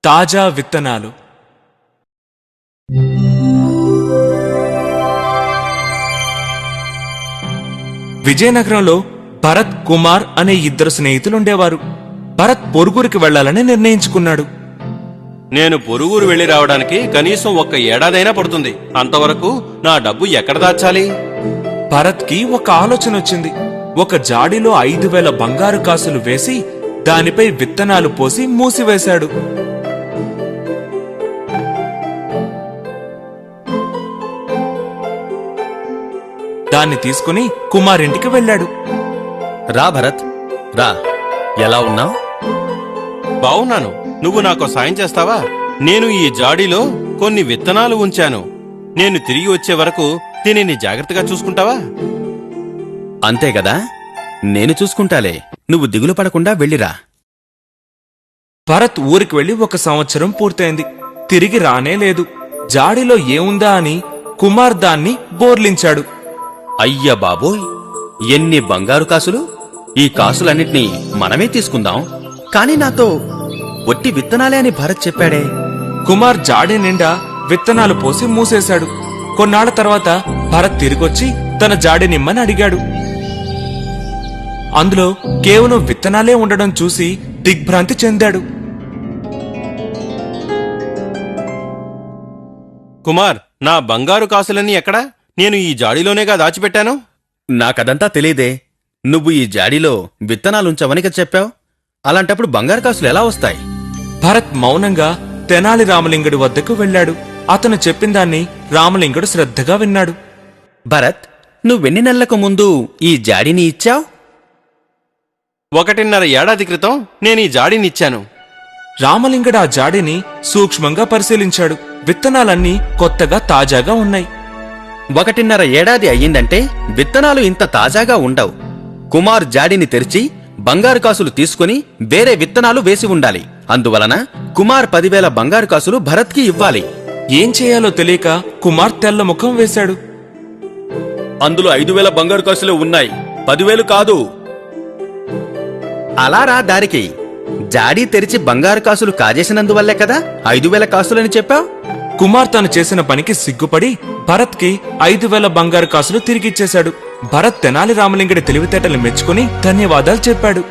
తాజా విత్తనాలు. విజయనగరంలో భరత్, కుమార్ అనే ఇద్దరు స్నేహితులుండేవారు. భరత్ పొరుగురికి వెళ్లాలని నిర్ణయించుకున్నాడు. నేను పొరుగురు వెళ్లి రావడానికి కనీసం 1 ఏడాదైనా పడుతుంది. అంతవరకు నా డబ్బు ఎక్కడ దాచాలి? భరత్కి ఒక ఆలోచన వచ్చింది. ఒక జాడీలో 5000 బంగారు కాసులు వేసి దానిపై విత్తనాలు పోసి మూసివేశాడు. దాన్ని తీసుకుని కుమార్ ఇంటికి వెళ్ళాడు. రా భరత్, రా. ఎలా ఉన్నావ్? బావున్నాను. నువ్వు నాకు సాయం చేస్తావా? నేను ఈ జాడీలో కొన్ని విత్తనాలు ఉంచాను. నేను తిరిగి వచ్చే వరకు దీనిని జాగ్రత్తగా చూసుకుంటావా? అంతే గదా, నేను చూసుకుంటాలే. నువ్వు దిగులు పడకుండా వెళ్ళిరా. భరత్ ఊరికి వెళ్లి 1 సంవత్సరం పూర్తయింది. తిరిగి రానే లేదు. జాడీలో ఏముందా అని కుమార్ దాన్ని బోర్లించాడు. అయ్య బాబోయ్, ఎన్ని బంగారు కాసులు! ఈ కాసులన్నిటినీ మనమే తీసుకుందాం. కాని నాతో ఒట్టి విత్తనాలే అని భరత్ చెప్పాడే. కుమార్ జాడీ నిండా విత్తనాలు పోసి మూసేశాడు. కొన్నాళ్ల తర్వాత భరత్ తిరిగొచ్చి తన జాడీ నిమ్మని అడిగాడు. అందులో కేవలం విత్తనాలే ఉండడం చూసి దిగ్భ్రాంతి చెందాడు. కుమార్, నా బంగారు కాసులన్నీ ఎక్కడా? నేను ఈ జాడీలోనేగా దాచిపెట్టాను. నాకదంతా తెలీదే. నువ్వు ఈ జాడీలో విత్తనాలుంచవని కదా చెప్పావు. అలాంటప్పుడు బంగారు కాసులు ఎలా వస్తాయి? భరత్ మౌనంగా తెనాలి రామలింగుడి వద్దకు వెళ్ళాడు. అతను చెప్పిందాన్ని రామలింగుడు శ్రద్ధగా విన్నాడు. భరత్, నువ్వెన్ని నెలలకు ముందు ఈ జాడీని ఇచ్చావ్? 1.5 ఏడాది క్రితం నేను ఈ జాడీనిచ్చాను. రామలింగుడు ఆ జాడీని సూక్ష్మంగా పరిశీలించాడు. విత్తనాలన్నీ కొత్తగా తాజాగా ఉన్నాయి. 1.5 ఏడాది అయ్యిందంటే విత్తనాలు ఇంత తాజాగా ఉండవు. కుమార్ జాడీని తెరిచి బంగారు కాసులు తీసుకుని వేరే విత్తనాలు వేసి ఉండాలి. అందువలన కుమార్ 10,000 బంగారు కాసులు భరత్కి ఇవ్వాలి. ఏం చేయాలో తెలియక కుమార్ తెల్ల ముఖం వేశాడు. అందులో 5,000 బంగారు కాసులు ఉన్నాయి, 10,000 కాదు. అలా రా దారికి. జాడీ తెరిచి బంగారు కాసులు కాజేసినందువల్లే కదా 5,000 కాసులని చెప్పావు. కుమార్ తను చేసిన పనికి సిగ్గుపడి భరత్కి 5,000 బంగారు కాసులు తిరిగిచ్చేశాడు. భరత్ తెనాలి రామలింగుడి తెలివితేటలు మెచ్చుకుని ధన్యవాదాలు చెప్పాడు.